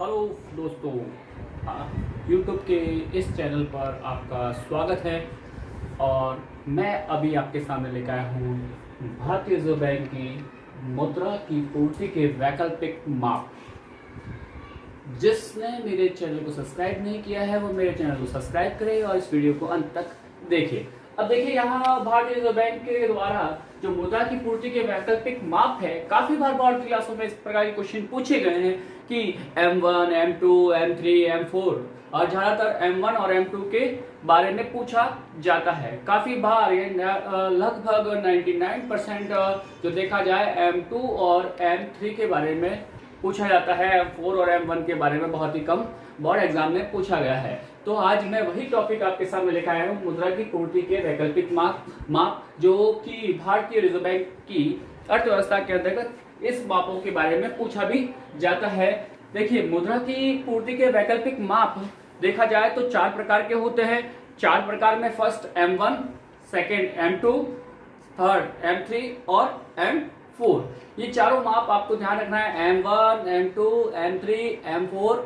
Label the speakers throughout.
Speaker 1: Hello दोस्तों, YouTube के इस चैनल पर आपका स्वागत है। और मैं अभी आपके सामने लेकर आया हूँ भारतीय रिजर्व बैंक की मुद्रा की पूर्ति के वैकल्पिक माप। जिसने मेरे चैनल को सब्सक्राइब नहीं किया है वो मेरे चैनल को सब्सक्राइब करे और इस वीडियो को अंत तक देखे। अब देखिए, यहाँ भारतीय रिजर्व बैंक के द्वारा जो मुद्रा की पूर्ति के वैकल्पिक माप है, काफी बार बोर्ड की क्लासों में इस प्रकार के क्वेश्चन पूछे गए हैं कि M1, M2, M3, M4 और ज्यादातर M1 और M2 के बारे में पूछा जाता है। काफी बार ये लगभग 99% जो देखा जाए M2 और M3 के बारे में पूछा जाता है। M4 और M1 के बारे में बहुत ही कम बोर्ड एग्जाम में पूछा गया है। तो आज मैं वही टॉपिक आपके सामने लेकर आया हूँ, मुद्रा की पूर्ति के वैकल्पिक माप जो कि भारतीय रिजर्व बैंक की अर्थव्यवस्था के अंतर्गत इस मापों के बारे में पूछा भी जाता है। देखिए, मुद्रा की पूर्ति के वैकल्पिक माप देखा जाए तो चार प्रकार के होते हैं। चार प्रकार में first M1, second M2, third M3 और M4। ये चारों माप आपको ध्यान रखना है। M1, M2, M3, M4,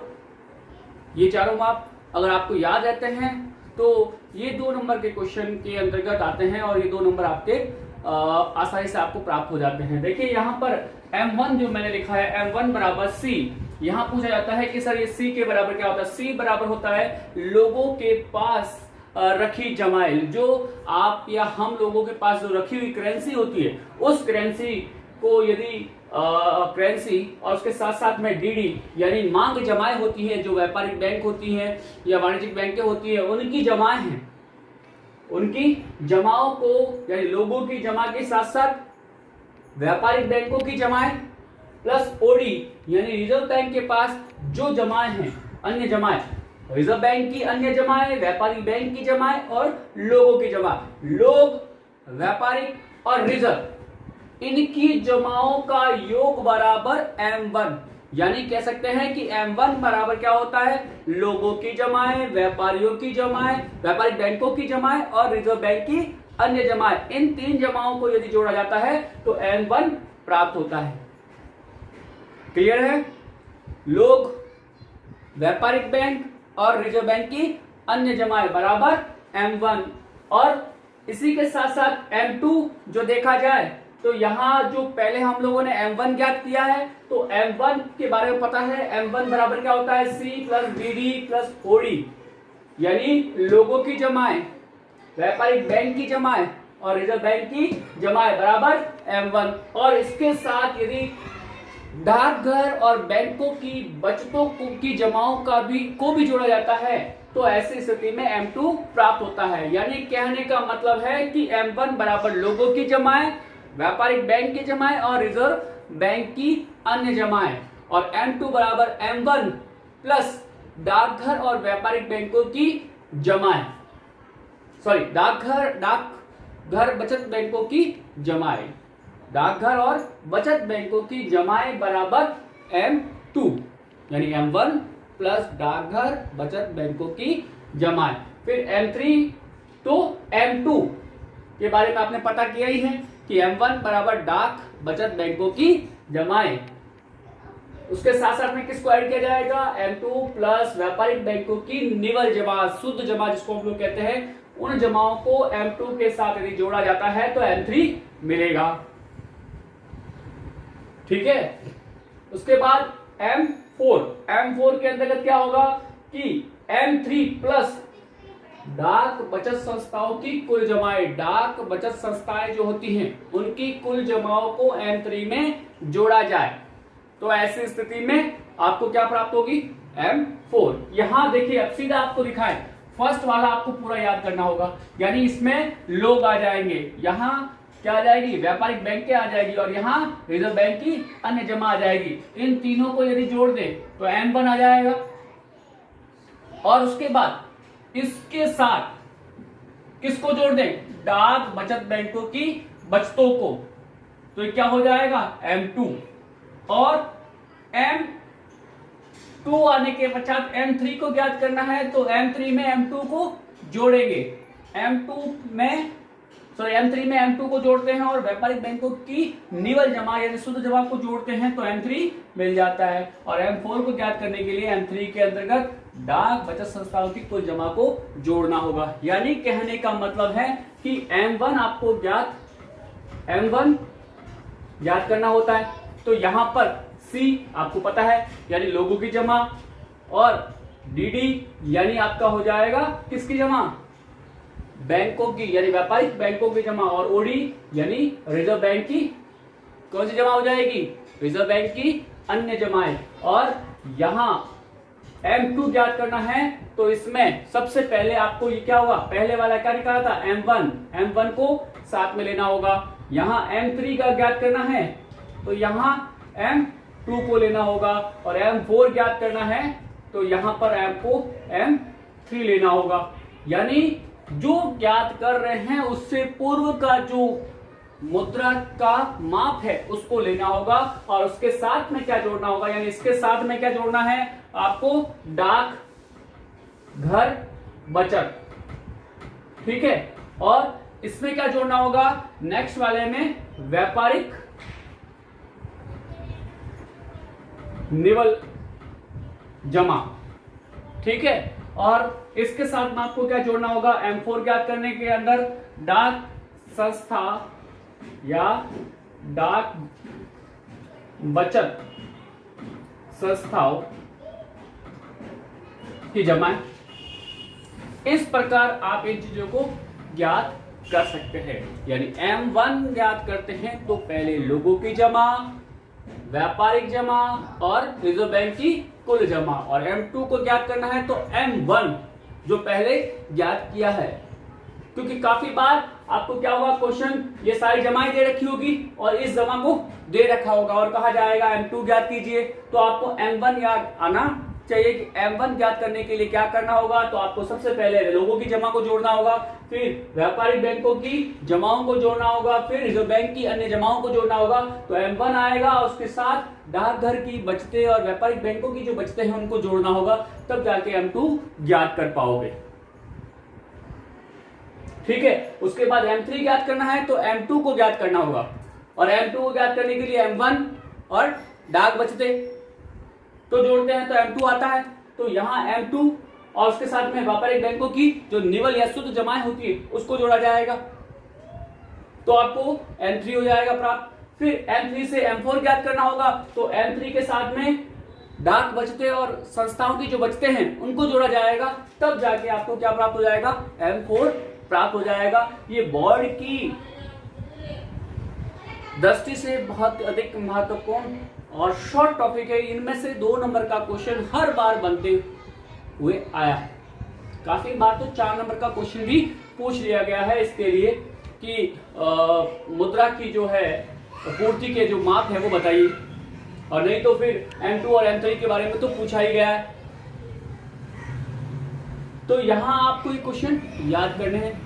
Speaker 1: ये चारों माप अगर आपको याद रहते हैं तो ये 2 नंबर के क्वेश्चन के अंतर्गत आते हैं और ये 2 नंबर आपके आसानी से आपको प्राप्त हो जाते हैं। देखिए, यहाँ पर M1 जो मैंने लिखा है, M1 बराबर C। यहाँ पूछा जाता है कि सर ये C के बराबर क्या होता है। C बराबर होता है लोगों के पास रखी जमाइल। जो आप या हम लोगों के पास जो रखी हुई करेंसी होती है, उस करेंसी को यदि करेंसी और उसके साथ साथ में डीडी यानी मांग जमाएं होती है, जो व्यापारिक बैंक होती है या वाणिज्यिक बैंकें होती है, उनकी जमाएं हैं, उनकी जमाओं को यानी लोगों की जमा के साथ साथ व्यापारिक बैंकों की जमाएं प्लस ओडी यानी रिजर्व बैंक के पास जो जमाएं हैं, अन्य जमाएं, रिजर्व बैंक की अन्य जमाएं, व्यापारिक बैंक की जमाएं और लोगों की जमा। लोग, व्यापारिक और रिजर्व, इनकी जमाओं का योग बराबर M1। यानी कह सकते हैं कि M1 बराबर क्या होता है, लोगों की जमाएं, व्यापारियों की जमाएं, व्यापारिक बैंकों की जमाएं और रिजर्व बैंक की अन्य जमाएं। इन 3 जमाओं को यदि जोड़ा जाता है तो M1 प्राप्त होता है। क्लियर है? लोग, व्यापारिक बैंक और रिजर्व बैंक की अन्य जमाएं बराबर M1। और इसी के साथ साथ M2 जो देखा जाए तो यहां जो पहले हम लोगों ने M1 ज्ञात किया है तो M1 के बारे में पता है। M1 बराबर क्या होता है, C plus BD plus OD यानी लोगों की जमाएं, व्यापारिक बैंक की जमाएं और रिजर्व बैंक की जमाएं बराबर M1। और इसके साथ यदि डाकघर और बैंकों की बचतों की जमाओं को भी जोड़ा जाता है तो ऐसी स्थिति में M2 प्राप्त होता है। यानी कहने का मतलब है कि M1 बराबर लोगों की जमाएं, व्यापारिक बैंक की जमाएं और रिजर्व बैंक की अन्य जमाएं, और M2 बराबर M1 प्लस डाकघर और व्यापारिक बैंकों की जमाएं, सॉरी डाकघर बचत बैंकों की जमाएं, डाकघर और बचत बैंकों की जमाएं बराबर M2 यानी M1 प्लस डाकघर बचत बैंकों की जमाएं। फिर M3 तो M2 के बारे में आपने पता किया ही है कि M1 बराबर डाक बचत बैंकों की जमाएं। उसके साथ साथ में किसको ऐड किया जाएगा, M2 प्लस व्यापारिक बैंकों की निवल जमा, शुद्ध जमा जिसको हम लोग कहते हैं, उन जमाओं को M2 के साथ यदि जोड़ा जाता है तो M3 मिलेगा। ठीक है? उसके बाद M4 के अंतर्गत क्या होगा कि M3 प्लस डाक बचत संस्थाओं की कुल जमाएं, डाक बचत संस्थाएं जो होती हैं उनकी कुल जमाओं को M3 में जोड़ा जाए तो ऐसी स्थिति में आपको क्या प्राप्त होगी, M4। यहां देखिए, अब सीधा आपको दिखाएं, फर्स्ट वाला आपको पूरा याद करना होगा। यानी इसमें लोग आ जाएंगे, यहां क्या आ जाएगी, व्यापारिक बैंक आ जाएगी और यहाँ रिजर्व बैंक की अन्य जमा आ जाएगी। इन तीनों को यदि जोड़ दे तो M1 आ जाएगा। और उसके बाद इसके साथ किसको जोड़ दें, डाक बचत बैंकों की बचतों को, तो ये क्या हो जाएगा, M2। और M2 आने के पश्चात M3 को ज्ञात करना है तो M3 में M2 को जोड़ेंगे। M2 में सॉरी M3 में M2 को जोड़ते हैं और व्यापारिक बैंकों की निवल जमा यानी शुद्ध जमा को जोड़ते हैं तो M3 मिल जाता है। और M4 को ज्ञात करने के लिए M3 के अंतर्गत डाक बचत संस्थाओं की कुल जमा को जोड़ना होगा। यानी कहने का मतलब है कि M1 आपको M1 ज्ञात करना होता है, तो यहां पर C आपको पता है यानी लोगों की जमा, और DD यानी आपका हो जाएगा किसकी जमा, बैंकों की यानी व्यापारिक बैंकों की जमा, और OD यानी रिजर्व बैंक की कौन सी जमा हो जाएगी, रिजर्व बैंक की अन्य जमाएं। और यहां M2 ज्ञात करना है तो इसमें सबसे पहले आपको ये क्या होगा, पहले वाला क्या निकाला था M1 को साथ में लेना होगा। यहां M3 का ज्ञात करना है तो यहां M2 को लेना होगा, और M4 ज्ञात करना है तो यहां पर M3 लेना होगा। यानी जो ज्ञात कर रहे हैं उससे पूर्व का जो मुद्रा का माप है उसको लेना होगा, और उसके साथ में क्या जोड़ना होगा, यानी इसके साथ में क्या जोड़ना है आपको, डाक घर बचत, ठीक है। और इसमें क्या जोड़ना होगा, नेक्स्ट वाले में व्यापारिक निवल जमा, ठीक है। और इसके साथ में आपको क्या जोड़ना होगा, M4 ज्ञात करने के अंदर डाक संस्था या डाक बचत संस्थाओं की जमा। इस प्रकार आप इन चीजों को ज्ञात कर सकते हैं। यानी M1 ज्ञात करते हैं तो पहले लोगों की जमा, व्यापारिक जमा और रिजर्व बैंक की कुल जमा, और M2 को ज्ञात करना है तो M1 जो पहले ज्ञात किया है। क्योंकि काफी बार आपको क्या होगा, क्वेश्चन ये सारी जमाएं दे रखी होगी और इस जमा को दे रखा होगा और कहा जाएगा M2 ज्ञात कीजिए, तो आपको M1 याद आना चाहिए कि M1 ज्ञात करने के लिए क्या करना होगा। तो आपको सबसे पहले लोगों की जमा को जोड़ना होगा, फिर व्यापारिक बैंकों की जमाओं को जोड़ना होगा, फिर रिजर्व बैंक की अन्य जमाओं को जोड़ना होगा, तो M1 आएगा। उसके साथ डाकघर की बचतें और व्यापारिक बैंकों की जो बचतें हैं उनको जोड़ना होगा, तब जाके M2 ज्ञात कर पाओगे, ठीक है। उसके बाद M3 ज्ञात करना है तो M2 को ज्ञात करना होगा, और M2 को ज्ञात करने के लिए M1 और डाक बचतें तो जोड़ते हैं तो M2 आता है। तो यहां M2 और उसके साथ में व्यापारिक बैंकों की जो निवल या शुद्ध जमाएं होती है उसको जोड़ा जाएगा, तो आपको M3 हो जाएगा प्राप्त। फिर M3 से M4 ज्ञात करना होगा, तो M3 के साथ में डाक बचतें और संस्थाओं की जो बचतें हैं उनको जोड़ा जाएगा, तब जाके आपको क्या प्राप्त हो जाएगा, M4 प्राप्त हो जाएगा। ये बोर्ड की दृष्टि से बहुत अधिक महत्वपूर्ण और शॉर्ट टॉपिक है। इनमें से 2 नंबर का क्वेश्चन हर बार बनते हुए आया है। काफी बार तो 4 नंबर का क्वेश्चन भी पूछ लिया गया है इसके लिए कि मुद्रा की जो है पूर्ति के जो माप है वो बताइए, और नहीं तो फिर M2 और M3 के बारे में तो पूछा ही गया है। तो यहां आपको ये क्वेश्चन याद करने हैं।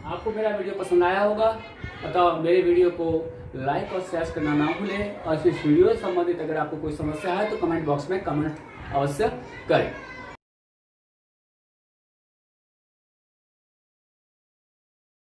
Speaker 1: आपको मेरा वीडियो पसंद आया होगा, अतः मेरे वीडियो को लाइक और शेयर करना ना भूलें, और इस वीडियो से संबंधित अगर आपको कोई समस्या है तो कमेंट बॉक्स में कमेंट अवश्य करें।